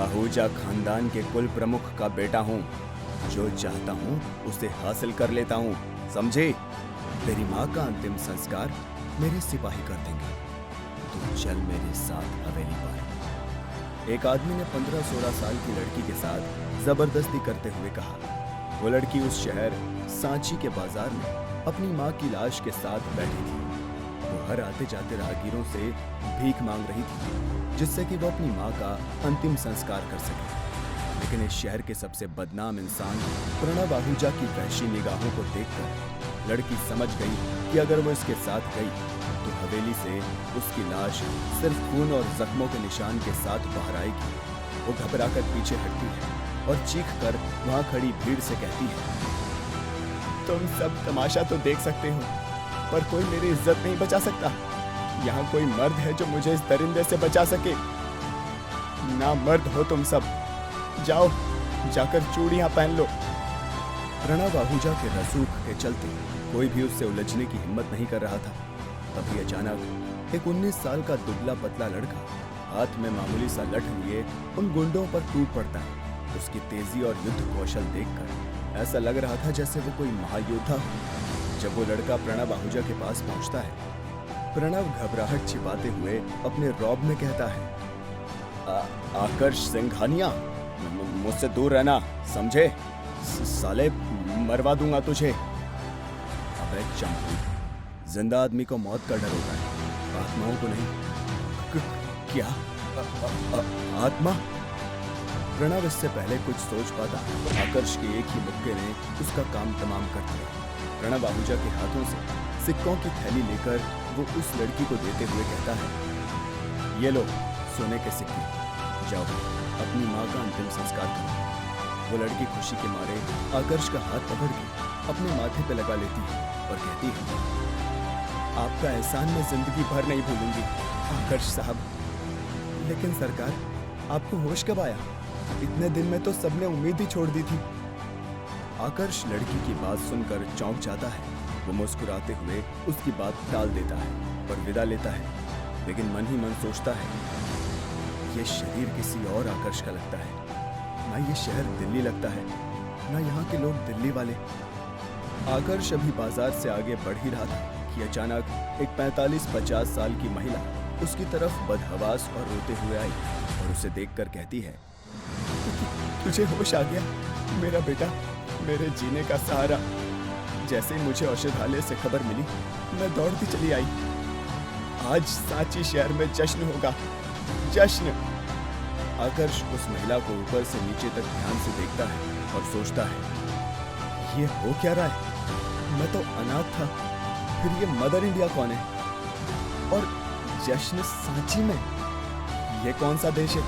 आहूजा खानदान के कुल प्रमुख का बेटा हूँ। जो चाहता हूँ उसे हासिल कर लेता हूँ, समझे? तेरी माँ का अंतिम संस्कार मेरे सिपाही कर देंगे। तू चल मेरे साथ हवेली पर। एक आदमी ने 15-16 साल की लड़की के साथ जबरदस्ती करते हुए कहा। वो लड़की उस शहर सांची के बाजार में अपनी माँ की लाश के साथ बैठी थी। वो हर आते जाते राहगीरों से भीख मांग रही थी, जिससे कि वो अपनी माँ का अंतिम संस्कार कर सके। लेकिन इस शहर के सबसे बदनाम इंसान प्रणव आहूजा की वहशी निगाहों को देखकर लड़की समझ गई कि अगर वो इसके साथ गई तो हवेली से उसकी लाश सिर्फ खून और जख्मों के निशान के साथ बाहर आएगी। वो घबराकर पीछे हटती है और चीख कर वहां खड़ी भीड़ से कहती है, तुम सब तमाशा तो देख सकते हो, पर कोई मेरी इज्जत नहीं बचा सकता। यहाँ कोई मर्द है जो मुझे इस दरिंदे से बचा सके? ना मर्द हो तुम सब, जाओ जाकर चूड़ियां पहन लो। प्रणव आहूजा के रसूख के चलते कोई भी उससे उलझने की हिम्मत नहीं कर रहा था। तभी अचानक एक 19 साल का दुबला पतला लड़का हाथ में मामूली सा लठ लिए उन गुंडों पर टूट पड़ता है। उसकी तेजी और युद्ध कौशल देखकर ऐसा लग रहा था जैसे वो कोई महायोद्धा हो। जब वो लड़का प्रणव आहूजा के पास पहुंचता है, प्रणव घबराहट छिपाते हुए अपने रौब में कहता है, आकर्ष सिंघानिया, मुझसे दूर रहना, समझे? साले मरवा दूंगा तुझे। अबे चंपू, जिंदा आदमी को मौत का डर होता है, आत्माओं को नहीं। क्या आत्मा? प्रणव इससे पहले कुछ सोच पाता, आकर्ष के एक ही मुक्के ने उसका काम तमाम कर दिया। प्रणव आहूजा के हाथों से सिक्कों की थैली लेकर वो उस लड़की को देते हुए कहता है, ये लो सोने के सिक्के, जाओ अपनी माँ का अंतिम संस्कार करो। वो लड़की खुशी के मारे आकर्ष का हाथ पकड़ के अपने माथे पे लगा लेती है और कहती है, आपका एहसान मैं जिंदगी भर नहीं भूलूंगी आकर्ष साहब। लेकिन सरकार, आपको होश कब आया? इतने दिन में तो सबने उम्मीद ही छोड़ दी थी। आकर्ष लड़की की बात सुनकर चौंक जाता है। वो मुस्कुराते हुए उसकी बात टाल देता है और विदा लेता है, लेकिन मन ही मन सोचता है, ये शरीर किसी और आकर्ष का लगता है। ना ये शहर दिल्ली लगता है, ना यहाँ के लोग दिल्ली वाले। आकर्ष अभी बाजार से आगे बढ़ ही रहा था कि अचानक एक 45-50 साल की महिला उसकी तरफ बदहवास और रोते हुए आई और उसे देखकर कहती है, तुझे होश आ गया मेरा बेटा, मेरे जीने का सहारा। जैसे ही मुझे औषधालय से खबर मिली, मैं दौड़ती चली आई। आज सांची शहर में जश्न होगा, जश्न। आकर्ष उस महिला को ऊपर से नीचे तक ध्यान से देखता है और सोचता है, ये हो क्या रहा है? मैं तो अनाथ था, फिर ये मदर इंडिया कौन है? और जश्न सांची में, ये कौन सा देश है?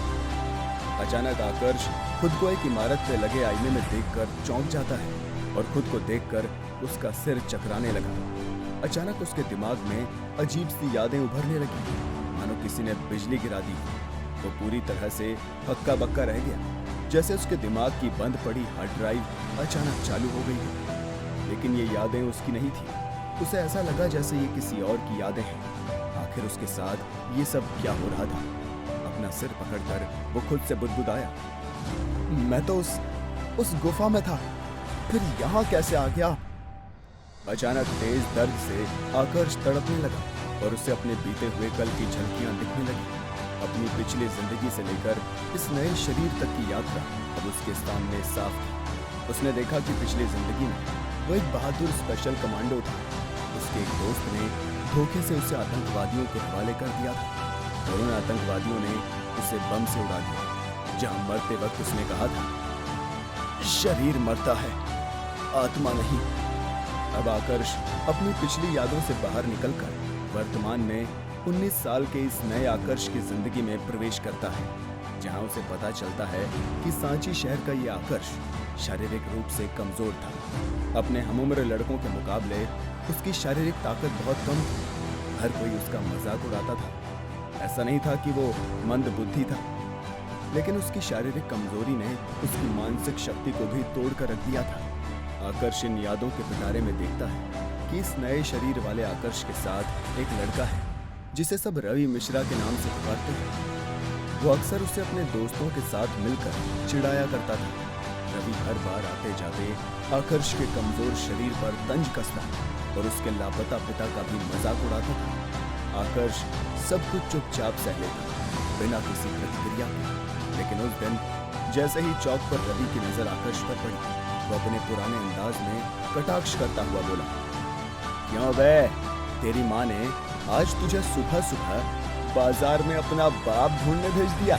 अचानक आकर्ष खुद को एक इमारत पे लगे आईने में देखकर चौंक जाता है और खुद को देखकर उसका सिर चकराने लगा। अचानक उसके दिमाग में अजीब सी यादें उभरने लगी, मानो किसी ने बिजली गिरा दी। वो पूरी तरह से हक्का बक्का रह गया, जैसे उसके दिमाग की बंद पड़ी हार्ड ड्राइव अचानक चालू हो गई है। लेकिन ये यादें उसकी नहीं थी। उसे ऐसा लगा जैसे ये किसी और की यादें हैं। आखिर उसके साथ ये सब क्या हो रहा था? अपना सिर पकड़कर वो खुद से बुदबुदाया, मैं तो उस गुफा में था, फिर यहाँ कैसे आ गया? अचानक तेज दर्द से आकर्ष तड़पने लगा और उसे अपने बीते हुए कल की झलकियां दिखने लगी। अपनी पिछली जिंदगी से लेकर इस नए शरीर तक की यात्रा अब उसके सामने साफ थी। उसने देखा कि पिछली जिंदगी में वो एक बहादुर स्पेशल कमांडो था। उसके एक दोस्त ने धोखे से उसे आतंकवादियों के हवाले कर दिया था और उन आतंकवादियों ने उसे बम से उड़ा दिया। जहां मरते वक्त उसने कहा था, शरीर मरता है, आत्मा नहीं। अब आकर्ष अपनी पिछली यादों से बाहर निकलकर वर्तमान में 19 साल के इस नए आकर्ष की जिंदगी में प्रवेश करता है, जहां उसे पता चलता है कि सांची शहर का ये आकर्ष शारीरिक रूप से कमजोर था। अपने हमउम्र लड़कों के मुकाबले उसकी शारीरिक ताकत बहुत कम थी। हर कोई उसका मजाक उड़ाता था। ऐसा नहीं था कि वो मंद बुद्धि था, लेकिन उसकी शारीरिक कमजोरी ने उसकी मानसिक शक्ति को भी तोड़ कर रख दिया था। आकर्ष इन यादों के पिटारे में देखता है कि इस नए शरीर वाले आकर्ष के साथ एक लड़का है जिसे सब रवि मिश्रा के नाम से पुकारते हैं। वो अक्सर उसे अपने दोस्तों के साथ मिलकर चिढ़ाया करता था। रवि हर बार आते जाते आकर्ष के कमजोर शरीर पर तंज कसता और उसके लापता पिता का भी मजाक उड़ाता था। आकर्ष सब कुछ चुपचाप सह लेता, बिना किसी प्रतिक्रिया के। लेकिन उस दिन जैसे ही चौक पर रवि की नजर आकर्ष पर पड़ी, वो अपने पुराने अंदाज में कटाक्ष करता हुआ बोला, क्यों बे, तेरी माँ ने आज तुझे सुबह सुबह बाजार में अपना बाप ढूंढने भेज दिया।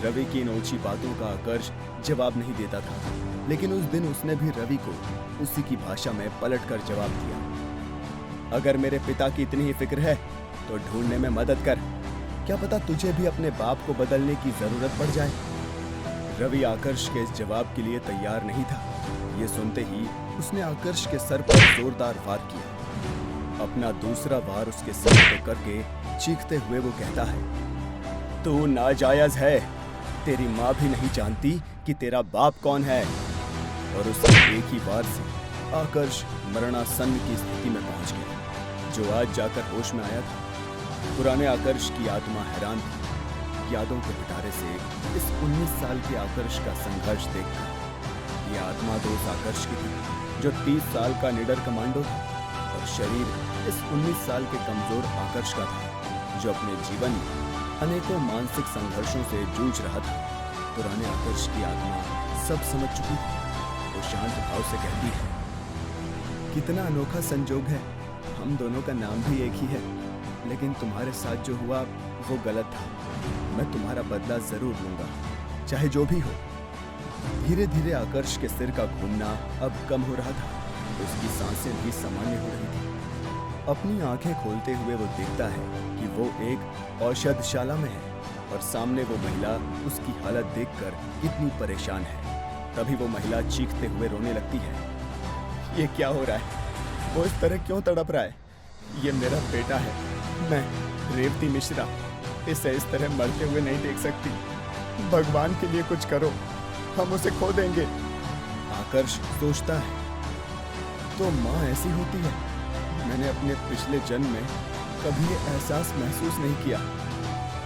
रवि की इन ओछी बातों का आकर्ष जवाब नहीं देता था, लेकिन उस दिन उसने भी रवि को उसी की भाषा में पलटकर जवाब दिया, अगर मेरे पिता की इतनी ही फिक्र है तो ढूंढने में मदद कर, क्या पता तुझे भी अपने बाप को बदलने की जरूरत पड़ जाए। रवि आकर्ष के इस जवाब के लिए तैयार नहीं था। ये सुनते ही उसने आकर्ष के सर पर जोरदार वार किया। अपना दूसरा वार उसके सिर पे करके चीखते हुए वो कहता है, तू नाजायज है, तेरी माँ भी नहीं जानती कि तेरा बाप कौन है। और उसके एक ही वार से आकर्ष मरणासन्न की स्थिति में पहुंच गया। जो आज जाकर होश में आया था, पुराने आकर्ष की आत्मा हैरान थी। यादों के पिटारे से इस 19 साल के आकर्ष का संघर्ष देखकर ये आत्मा तो उस आकर्ष की थी जो 30 साल का निडर कमांडो था, और शरीर इस 19 साल के कमजोर आकर्ष का था जो अपने जीवन में अनेकों मानसिक संघर्षों से जूझ रहा था। पुराने आकर्ष की आत्मा सब समझ चुकी थी। वो शांत भाव से कहती है, कितना अनोखा संजोग है, हम दोनों का नाम भी एक ही है, लेकिन तुम्हारे साथ जो हुआ वो गलत था। मैं तुम्हारा बदला जरूर लूंगा, चाहे जो भी हो। धीरे धीरे आकर्ष के सिर का घूमना अब कम हो रहा था, उसकी सांसें भी सामान्य हो रही थी। अपनी आंखें खोलते हुए वो देखता है कि वो एक औषधशाला में है और सामने वो महिला उसकी हालत देखकर कितनी परेशान है। तभी वो महिला चीखते हुए रोने लगती है, ये क्या हो रहा है, वो इस तरह क्यों तड़प रहा है, ये मेरा बेटा है, मैं रेवती मिश्रा, इसे इस तरह मरते हुए नहीं देख सकती। भगवान के लिए कुछ करो, हम उसे खो देंगे। आकर्ष सोचता है, तो माँ ऐसी होती है, मैंने अपने पिछले जन्म में कभी ये एहसास महसूस नहीं किया।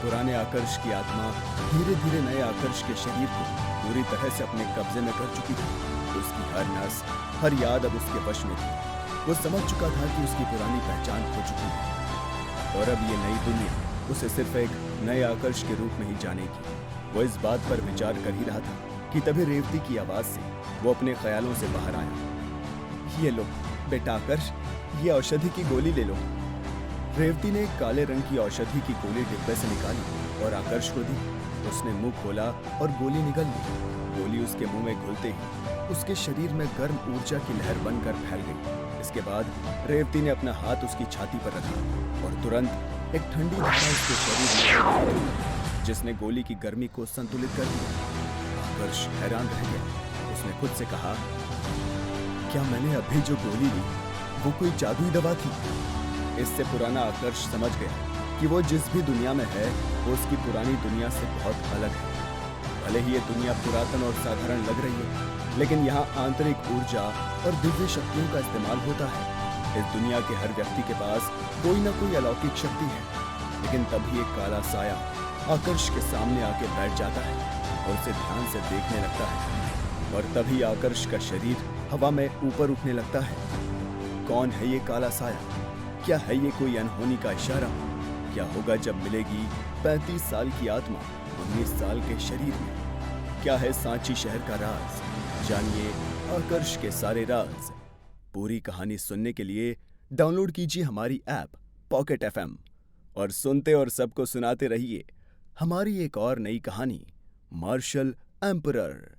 पुराने आकर्ष की आत्मा धीरे धीरे नए आकर्ष के शरीर को पूरी तरह से अपने कब्जे में कर चुकी थी। उसकी हर नस, हर याद अब उसके वश में थी। वो समझ चुका था कि उसकी पुरानी पहचान खो चुकी है और अब ये नई दुनिया उसे सिर्फ एक नए आकर्ष के रूप में ही जानेगी। वो इस बात पर विचार कर ही रहा था कि तभी रेवती की आवाज से वो अपने ख्यालों से बाहर आया। ये लो बेटा आकर्ष, ये औषधि की गोली ले लो। रेवती ने एक काले रंग की औषधि की गोली डिब्बे से निकाली और आकर्ष को दी। उसने मुंह खोला और गोली निगल ली। गोली उसके मुंह में घुलते ही उसके शरीर में गर्म ऊर्जा की लहर बनकर फैल गई। इसके बाद रेवती ने अपना हाथ उसकी छाती पर रखा और तुरंत एक ठंडी धारा उसके शरीर में गई, जिसने गोली की गर्मी को संतुलित कर दिया। आकर्ष हैरान रह गया। उसने खुद से कहा, क्या मैंने अभी जो गोली ली वो कोई जादुई दवा थी? इससे पुराना आकर्ष समझ गया कि वो जिस भी दुनिया में है वो उसकी पुरानी दुनिया से बहुत अलग है। भले ही ये दुनिया पुरातन और साधारण लग रही है, लेकिन यहाँ आंतरिक ऊर्जा और दिव्य शक्तियों का इस्तेमाल होता है। इस दुनिया के हर व्यक्ति के पास कोई ना कोई अलौकिक शक्ति है, लेकिन तभी एक काला साया आकर्ष के सामने आके बैठ जाता है और उसे ध्यान से देखने लगता है, और तभी आकर्ष का शरीर हवा में ऊपर उठने लगता है। कौन है ये काला साया? क्या है ये कोई अनहोनी का इशारा? क्या होगा जब मिलेगी 35 साल की आत्मा 19 साल के शरीर में? क्या है सांची शहर का राज? जानिए आकर्ष के सारे राज। पूरी कहानी सुनने के लिए डाउनलोड कीजिए हमारी ऐप पॉकेट FM और सुनते और सबको सुनाते रहिए हमारी एक और नई कहानी, मार्शल एम्परर।